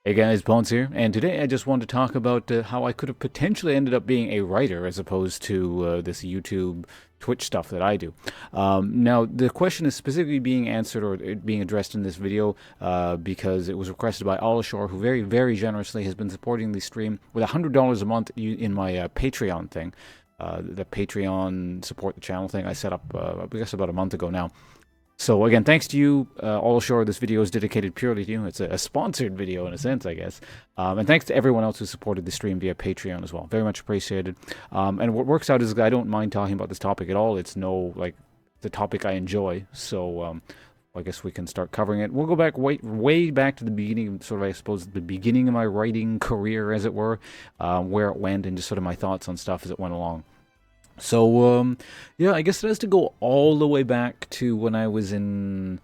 Hey guys, Pawnce here, and today I just wanted to talk about how I could have potentially ended up being a writer as opposed to this YouTube, Twitch stuff that I do. Now, the question is specifically being answered or being addressed in this video because it was requested by Alltime, who very, very generously has been supporting the stream with $100 a month in my Patreon thing. The Patreon support the channel thing I set up, I guess, about a month ago now. So again, thanks to you, All Shore. This video is dedicated purely to you. It's a sponsored video in a sense, I guess. And thanks to everyone else who supported the stream via Patreon as well. Very much appreciated. And what works out is I don't mind talking about this topic at all. It's no, like, the topic I enjoy. So I guess we can start covering it. We'll go back way back to the beginning, sort of, I suppose, the beginning of my writing career, as it were, where it went and just sort of my thoughts on stuff as it went along. So, yeah, I guess it has to go all the way back to when I was in,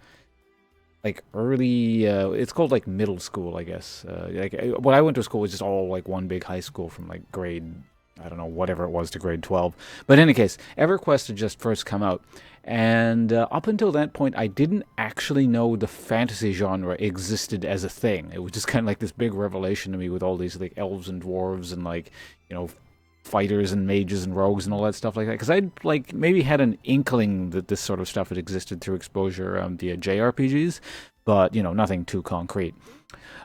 like, early, it's called, like, middle school, I guess. When I went to school was just all, like, one big high school from, like, grade, I don't know, whatever it was to grade 12. But in any case, EverQuest had just first come out. And up until that point, I didn't actually know the fantasy genre existed as a thing. It was just kind of like this big revelation to me with all these, like, elves and dwarves and, like, fighters and mages and rogues and all that stuff like that, because I'd like maybe had an inkling that this sort of stuff had existed through exposure via JRPGs, but nothing too concrete.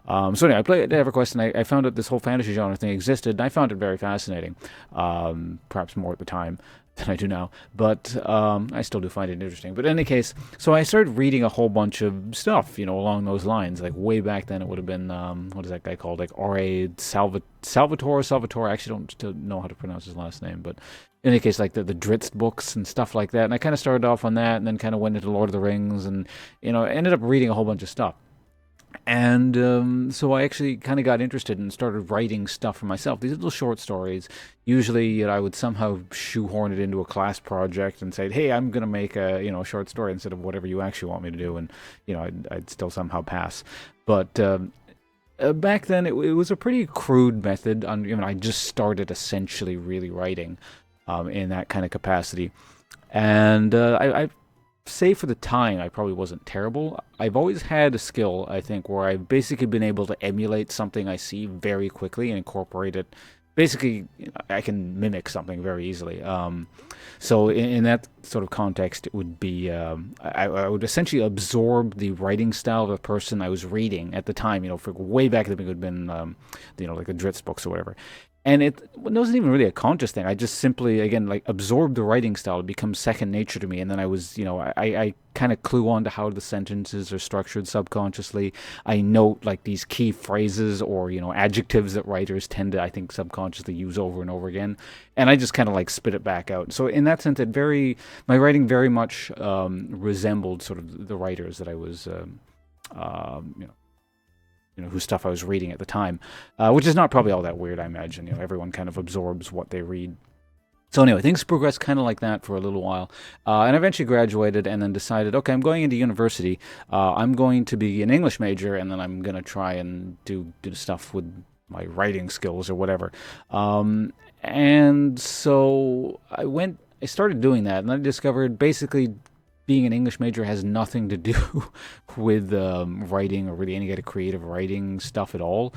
So anyway, I played EverQuest and I found out this whole fantasy genre thing existed, and I found it very fascinating. Perhaps more at the time than I do now, but I still do find it interesting. But in any case, so I started reading a whole bunch of stuff, along those lines. Like way back then, it would have been what is that guy called? Like R.A. Salvatore. I actually don't know how to pronounce his last name, but in any case, like the Drizzt books and stuff like that. And I kind of started off on that, and then kind of went into Lord of the Rings, and ended up reading a whole bunch of stuff. And so I actually kind of got interested and started writing stuff for myself. These little short stories. Usually, I would somehow shoehorn it into a class project and say, "Hey, I'm going to make a short story instead of whatever you actually want me to do," and I'd still somehow pass. But back then, it was a pretty crude method. I just started essentially really writing in that kind of capacity, and I say for the time, I probably wasn't terrible. I've always had a skill, I think, where I've basically been able to emulate something I see very quickly and incorporate it. Basically, I can mimic something very easily. So in that sort of context, it would be I would essentially absorb the writing style of the person I was reading at the time. For way back, I think it would have been like the Drizzt books or whatever. And it wasn't even really a conscious thing. I just simply, again, like absorbed the writing style. It becomes second nature to me. And then I was, I kind of clue on to how the sentences are structured subconsciously. I note like these key phrases or, adjectives that writers tend to, I think, subconsciously use over and over again. And I just kind of like spit it back out. So in that sense, my writing very much resembled sort of the writers that I was, whose stuff I was reading at the time, which is not probably all that weird, I imagine. Everyone kind of absorbs what they read. So anyway, things progressed kind of like that for a little while, and I eventually graduated and then decided, okay, I'm going into university. I'm going to be an English major, and then I'm going to try and do stuff with my writing skills or whatever. And so I started doing that, and I discovered basically being an English major has nothing to do with writing or really any kind of creative writing stuff at all.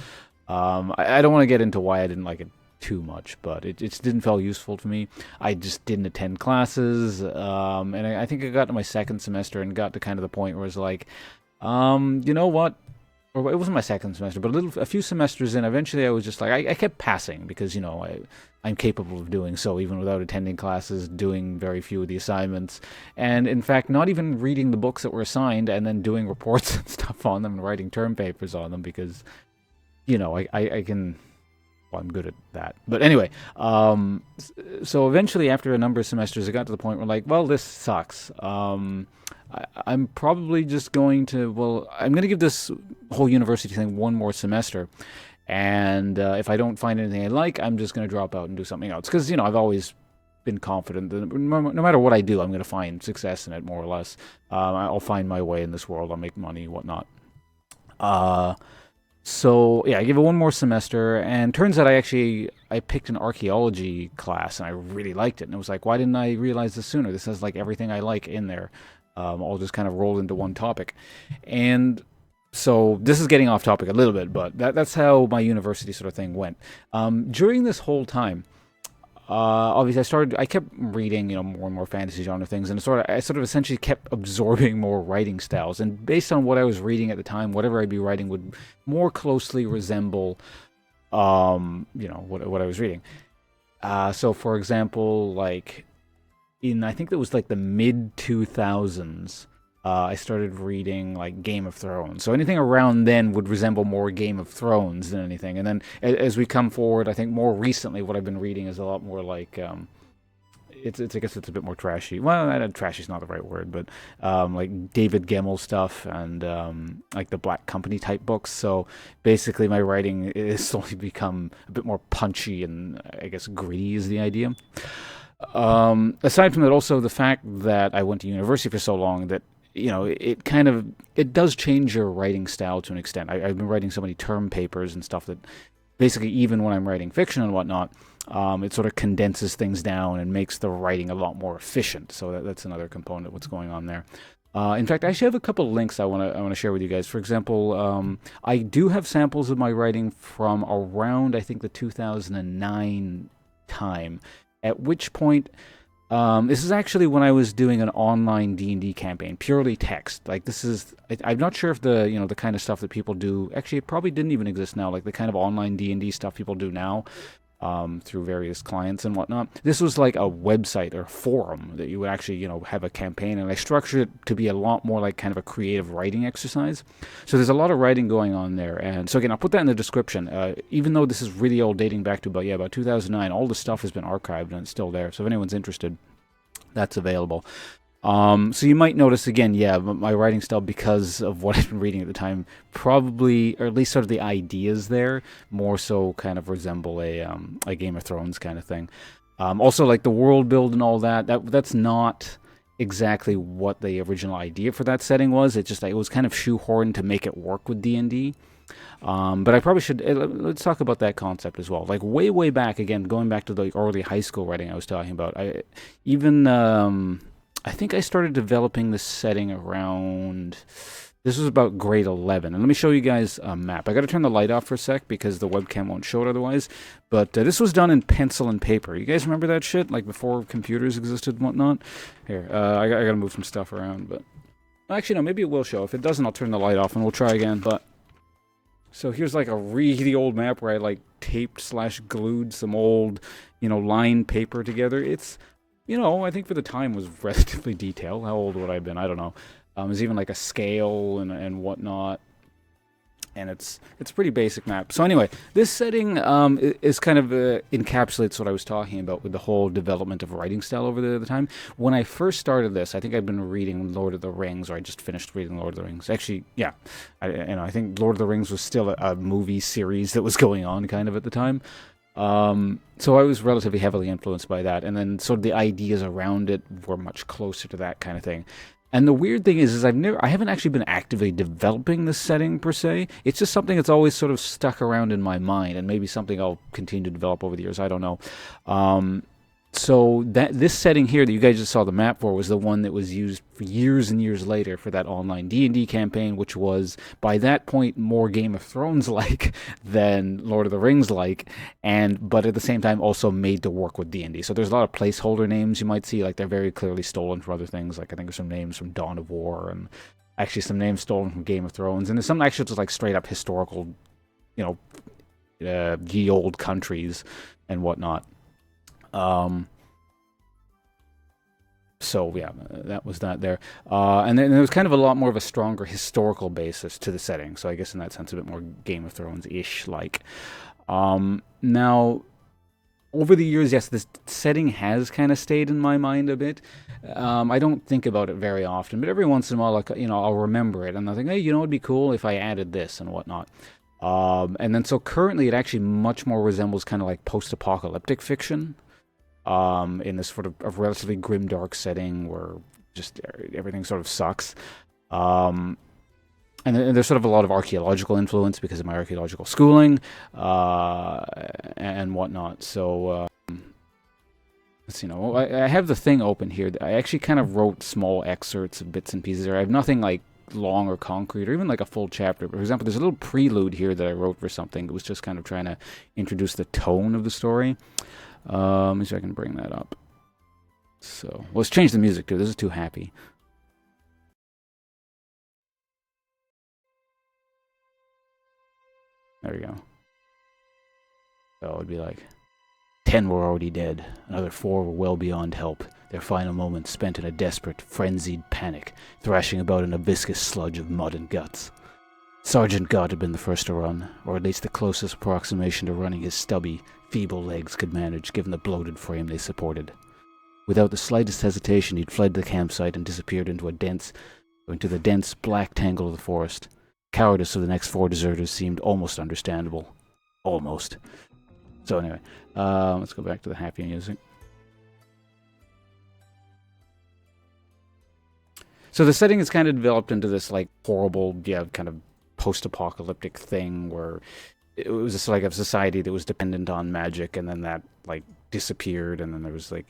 I don't want to get into why I didn't like it too much, but it just didn't feel useful to me. I just didn't attend classes, and I think I got to my second semester and got to kind of the point where it was like, you know what? Or it wasn't my second semester, but a few semesters in, eventually I was just like, I kept passing because, I'm capable of doing so even without attending classes, doing very few of the assignments, and in fact, not even reading the books that were assigned and then doing reports and stuff on them and writing term papers on them because, I can, well, I'm good at that. But anyway, so eventually after a number of semesters, I got to the point where like, well, this sucks. I'm probably just going to, I'm going to give this whole university thing one more semester. And if I don't find anything I like, I'm just going to drop out and do something else. Because, I've always been confident that no matter what I do, I'm going to find success in it, more or less. I'll find my way in this world. I'll make money, whatnot. So, yeah, I gave it one more semester. And turns out I picked an archaeology class, and I really liked it. And it was like, why didn't I realize this sooner? This has, like, everything I like in there. All just kind of rolled into one topic. And So this is getting off topic a little bit, but that's how my university sort of thing went. During this whole time, obviously I kept reading, more and more fantasy genre things, and I sort of essentially kept absorbing more writing styles. And based on what I was reading at the time, whatever I'd be writing would more closely resemble, what I was reading. So for example, like I think it was like the mid 2000s. I started reading like Game of Thrones. So anything around then would resemble more Game of Thrones than anything. And then as we come forward, I think more recently what I've been reading is a lot more like it's I guess it's a bit more trashy. Well, trashy is not the right word, but like David Gemmell stuff and like the Black Company type books. So basically, my writing is slowly become a bit more punchy and I guess gritty is the idea. Aside from that, also the fact that I went to university for so long that it does change your writing style to an extent. I've been writing so many term papers and stuff that basically even when I'm writing fiction and whatnot, it sort of condenses things down and makes the writing a lot more efficient. So that's another component of what's going on there. In fact, I actually have a couple of links I want to share with you guys. For example, I do have samples of my writing from around, I think, the 2009 time, at which point... this is actually when I was doing an online D&D campaign, purely text. Like I'm not sure if the kind of stuff that people do, actually it probably didn't even exist now, like the kind of online D&D stuff people do now through various clients and whatnot. This was like a website or forum that you would actually, have a campaign, and I structured it to be a lot more like kind of a creative writing exercise. So there's a lot of writing going on there. And so again, I'll put that in the description. Even though this is really old, dating back to about 2009, all the stuff has been archived and it's still there. So if anyone's interested, that's available. So you might notice again, my writing style, because of what I've been reading at the time, probably, or at least sort of the ideas there, more so kind of resemble a Game of Thrones kind of thing. Also, like the world build and all that's not exactly what the original idea for that setting was. It was kind of shoehorned to make it work with D&D. But I probably should, let's talk about that concept as well. Like way back, again, going back to the early high school writing I was talking about, I think I started developing this setting around, this was about grade 11. And let me show you guys a map. I got to turn the light off for a sec because the webcam won't show it otherwise. But this was done in pencil and paper. You guys remember that shit? Like before computers existed and whatnot? Here, I got to move some stuff around. But actually, no, maybe it will show. If it doesn't, I'll turn the light off and we'll try again. But so here's like a really old map where I like taped/glued some old, lined paper together. It's, I think for the time was relatively detailed. How old would I have been? I don't know. There's even like a scale and whatnot. And it's a pretty basic map. So anyway, this setting is kind of encapsulates what I was talking about with the whole development of writing style over the time. When I first started this, I think I'd been reading Lord of the Rings, or I just finished reading Lord of the Rings. Actually, yeah, I think Lord of the Rings was still a movie series that was going on kind of at the time. So I was relatively heavily influenced by that, and then sort of the ideas around it were much closer to that kind of thing. And the weird thing is I haven't actually been actively developing this setting per se. It's just something that's always sort of stuck around in my mind, and maybe something I'll continue to develop over the years. I don't know. So this setting here that you guys just saw the map for was the one that was used for years and years later for that online D&D campaign, which was by that point more Game of Thrones like than Lord of the Rings like, but at the same time also made to work with D&D. So there's a lot of placeholder names you might see, like they're very clearly stolen from other things. Like I think there's some names from Dawn of War, and actually some names stolen from Game of Thrones, and there's some actually just like straight up historical, ye old countries and whatnot. So yeah, that was that there. And then there was kind of a lot more of a stronger historical basis to the setting. So I guess in that sense, a bit more Game of Thrones-ish like. Now, over the years, yes, this setting has kind of stayed in my mind a bit. I don't think about it very often, but every once in a while, I'll remember it, and I'll think, hey, it'd be cool if I added this and whatnot. And then so currently, it actually much more resembles kind of like post-apocalyptic fiction. In this sort of relatively grim, dark setting where just everything sort of sucks. And there's sort of a lot of archaeological influence because of my archaeological schooling and whatnot. So let's see. I have the thing open here. I actually kind of wrote small excerpts of bits and pieces there. I have nothing like long or concrete, or even like a full chapter. For example, there's a little prelude here that I wrote for something. It was just kind of trying to introduce the tone of the story. Let me see if I can bring that up. So, let's change the music too. This is too happy. There we go. So it would be like, 10 were already dead. Another 4 were well beyond help. Their final moments spent in a desperate, frenzied panic, thrashing about in a viscous sludge of mud and guts. Sergeant Gott had been the first to run, or at least the closest approximation to running his stubby, feeble legs could manage, given the bloated frame they supported. Without the slightest hesitation, he'd fled the campsite and disappeared into the dense, black tangle of the forest. Cowardice of the next 4 deserters seemed almost understandable. Almost. So anyway, let's go back to the happy music. So the setting is kind of developed into this like horrible, kind of post-apocalyptic thing where it was just like a society that was dependent on magic, and then that like disappeared, and then there was like,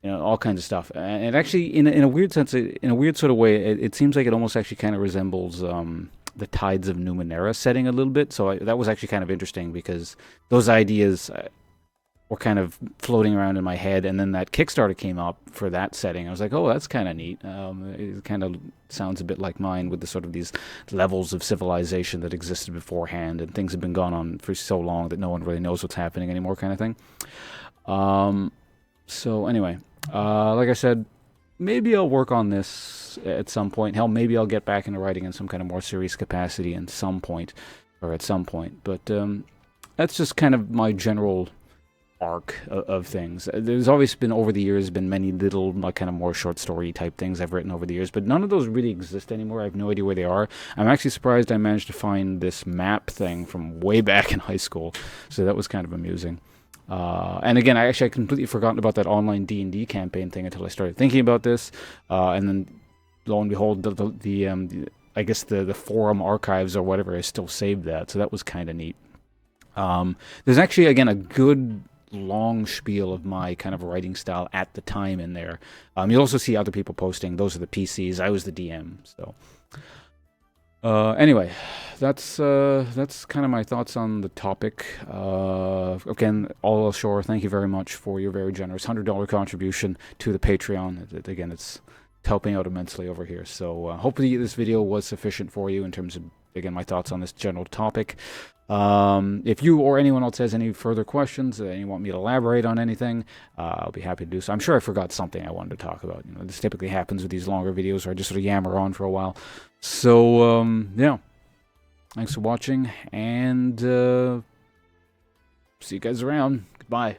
all kinds of stuff. And actually, in a weird sense, in a weird sort of way, it seems like it almost actually kind of resembles the Tides of Numenera setting a little bit. So that was actually kind of interesting, because those ideas were kind of floating around in my head, and then that Kickstarter came up for that setting. I was like, oh, that's kind of neat. It kind of sounds a bit like mine, with the sort of these levels of civilization that existed beforehand, and things have been going on for so long that no one really knows what's happening anymore, kind of thing. So anyway, like I said, maybe I'll work on this at some point. Hell, maybe I'll get back into writing in some kind of more serious capacity at some point. But that's just kind of my general arc of things. There's always been, over the years, been many little kind of more short story type things I've written over the years, but none of those really exist anymore. I have no idea where they are. I'm actually surprised I managed to find this map thing from way back in high school, so that was kind of amusing. And again, I completely forgotten about that online D&D campaign thing until I started thinking about this, and then lo and behold, I guess the forum archives or whatever has still saved that, so that was kind of neat. There's actually, again, a good long spiel of my kind of writing style at the time in there. You'll also see other people posting. Those are the PCs. I was the DM. So anyway, that's kind of my thoughts on the topic. Again, All Shore, thank you very much for your very generous $100 contribution to the Patreon. Again, it's helping out immensely over here. So hopefully this video was sufficient for you in terms of, again, my thoughts on this general topic. If you or anyone else has any further questions, and you want me to elaborate on anything, I'll be happy to do so. I'm sure I forgot something I wanted to talk about. This typically happens with these longer videos where I just sort of yammer on for a while. So, yeah. Thanks for watching, and see you guys around. Goodbye.